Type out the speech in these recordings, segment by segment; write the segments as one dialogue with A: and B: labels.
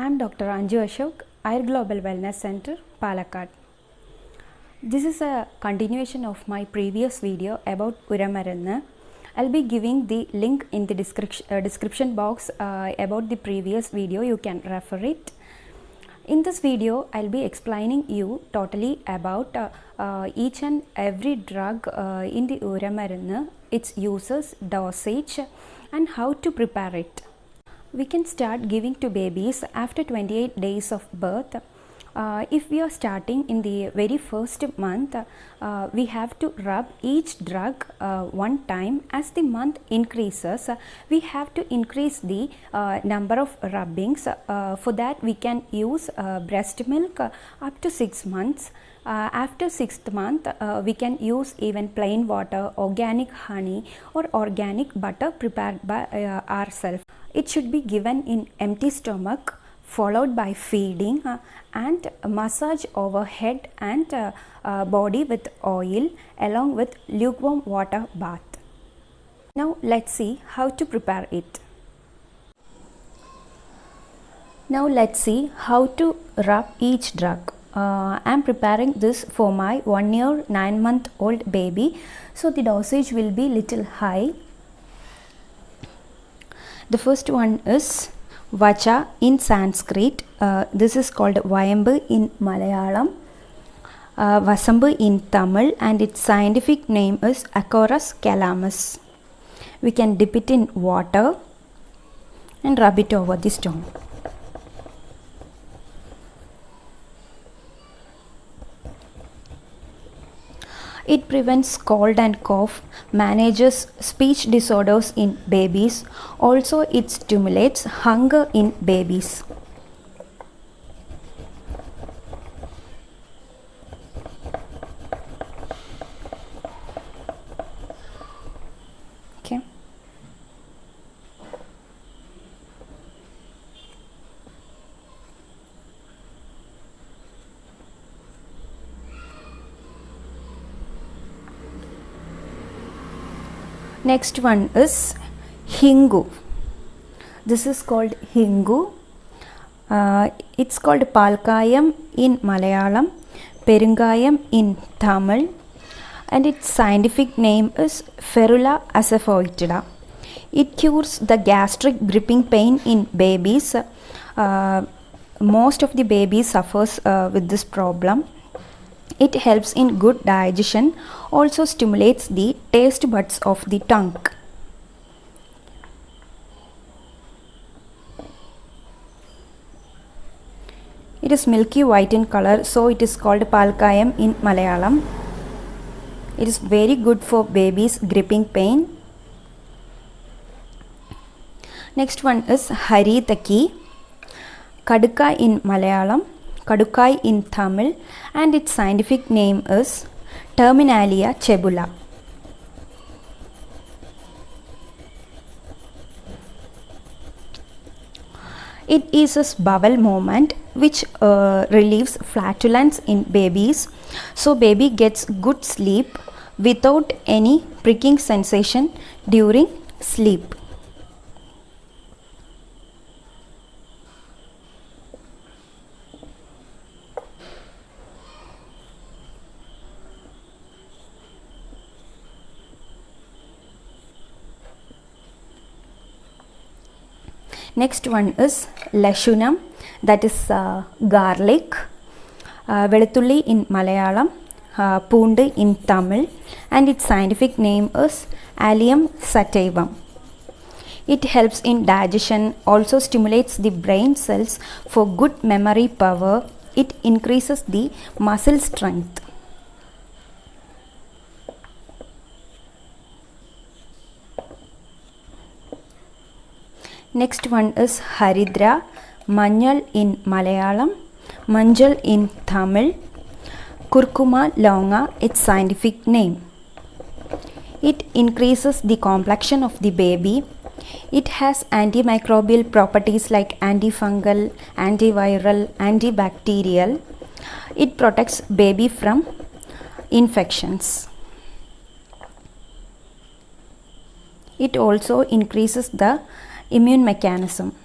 A: I'm Dr. Anju Ashok, Air Global Wellness Center, Palakkad. This is a continuation of my previous video about Uramarunnu. I'll be giving the link in the description box about the previous video. You can refer it. In this video, I'll be explaining you totally about each and every drug in the Uramarunnu, its uses, dosage, and how to prepare it. We can start giving to babies after 28 days of birth. If we are starting in the very first month, we have to rub each drug one time. As the month increases, we have to increase the number of rubbings. For that, we can use breast milk up to 6 months. After 6th month, we can use even plain water, organic honey, or organic butter prepared by ourselves. It should be given in empty stomach, followed by feeding and massage over head and body with oil along with lukewarm water bath. Now let's see how to prepare it. Now let's see how to rub each drug. I am preparing this for my 1 year 9-month-old baby, so the dosage will be little high. The first one is Vacha in Sanskrit. This is called Vayambu in Malayalam, Vasambu in Tamil, and its scientific name is Acorus calamus. We can dip it in water and rub it over the stone. It prevents cold and cough, manages speech disorders in babies. Also, it stimulates hunger in babies. Okay. Next one is Hingu. This is called Hingu. It's called Palkayam in Malayalam, Perungayam in Tamil, and its scientific name is Ferula asafoetida. It cures the gastric gripping pain in babies. Most of the babies suffers with this problem. It helps in good digestion, also stimulates the taste buds of the tongue. It is milky white in color, so it is called Palkayam in Malayalam. It is very good for babies' gripping pain. Next one is Haritaki, Kadukkai in Malayalam, Kadukkai in Tamil, and its scientific name is Terminalia chebula. It eases bowel movement, which relieves flatulence in babies, so baby gets good sleep without any pricking sensation during sleep. Next one is Lashunam, that is garlic, Veluthulli in Malayalam, Poondu in Tamil, and its scientific name is Allium sativum. It helps in digestion, also stimulates the brain cells for good memory power. It increases the muscle strength. Next one is Haridra, Manjal in Malayalam, Manjal in Tamil, Curcuma longa, its scientific name. It increases the complexion of the baby. It has antimicrobial properties like antifungal, antiviral, antibacterial. It protects baby from infections. It also increases the immune mechanism.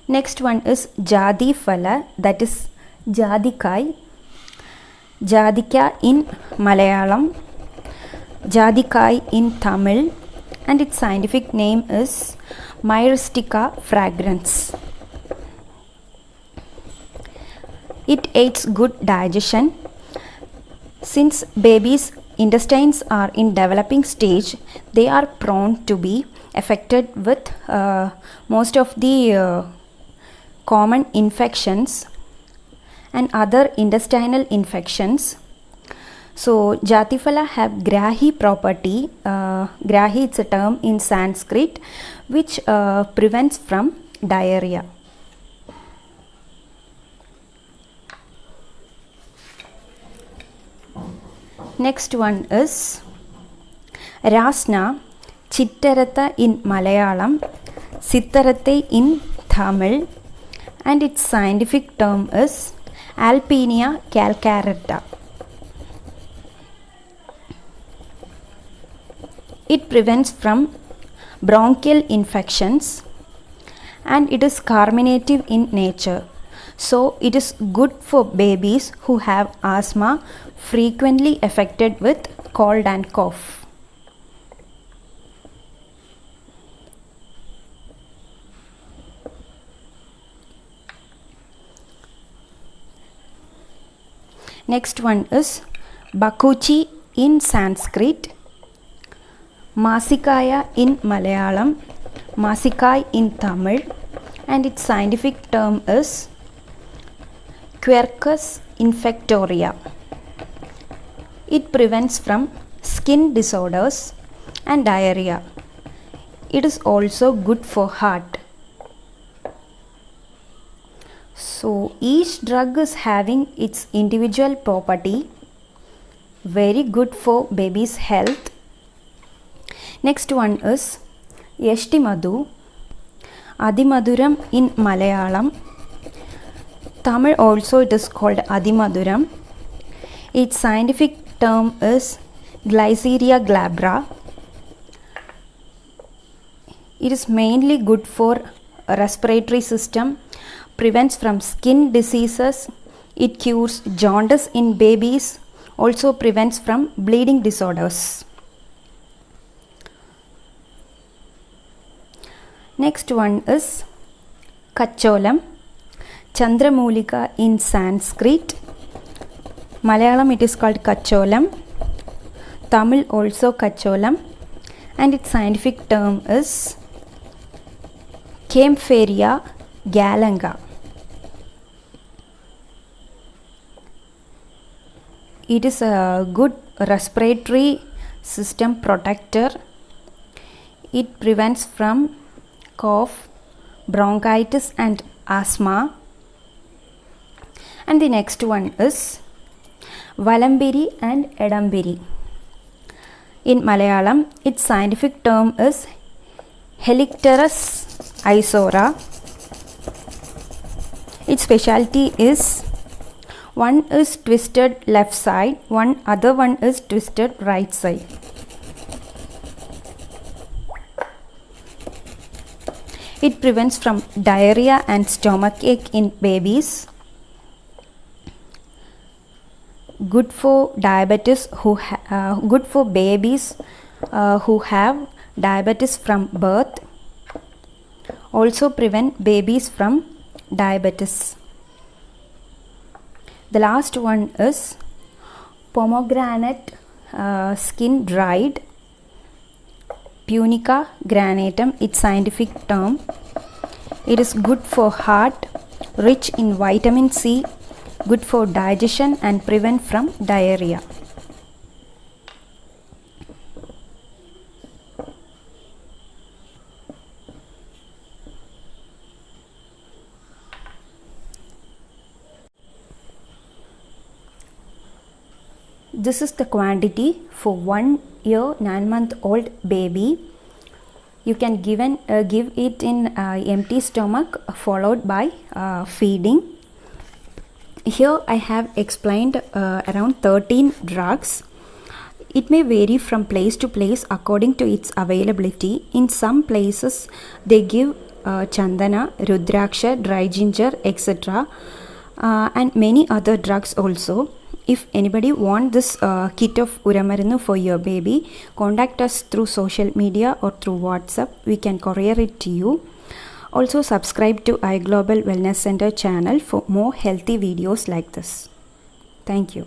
A: Next one is Jadi Phala, that is Jadikai. Jadika in Malayalam, Jadikai in Tamil, and its scientific name is Myristica fragrans. It aids good digestion. Since babies' intestines are in developing stage, they are prone to be affected with most of the common infections and other intestinal infections. So Jati Phala have Grahi property. Grahi is a term in Sanskrit which prevents from diarrhea. Next one is Rasna, Chittaratha in Malayalam, Sittarathe in Tamil, and its scientific term is Alpinia calcarata. It prevents from bronchial infections and it is carminative in nature. So it is good for babies who have asthma, frequently affected with cold and cough. Next one is Bakuchi in Sanskrit, Masikaya in Malayalam, Masikai in Tamil, and its scientific term is Quercus infectoria. It prevents from skin disorders and diarrhea. It is also good for heart. So each drug is having its individual property, very good for baby's health. Next one is Yashti Madhu, Adimaduram in Malayalam. Tamil also it is called Adimaduram. Its scientific term is Glyceria glabra. It is mainly good for respiratory system, prevents from skin diseases, it cures jaundice in babies, also prevents from bleeding disorders. Next one is Kacholam, Chandramulika in Sanskrit. Malayalam it is called Kacholam, Tamil also Kacholam, and its scientific term is Kaempferia galanga. It is a good respiratory system protector. It prevents from cough, bronchitis and asthma. And the next one is Valambiri and Edambiri. In Malayalam, its scientific term is Helicteris isora. Its specialty is one is twisted left side, other one is twisted right side. It prevents from diarrhea and stomachache in babies. Good for diabetes good for babies who have diabetes from birth. Also prevent babies from diabetes. The last one is pomegranate skin dried, Punica granatum, its scientific term. It is good for heart, rich in vitamin C, good for digestion and prevent from diarrhea. This is the quantity for 1 year 9-month-old baby. You can give it in empty stomach followed by feeding. Here I have explained around 13 drugs. It may vary from place to place according to its availability. In some places they give chandana, rudraksha, dry ginger, etc. And many other drugs also. If anybody want this kit of Uramarunu for your baby, contact us through social media or through WhatsApp. We can courier it to you. Also subscribe to iGlobal Wellness Center channel for more healthy videos like this. Thank you.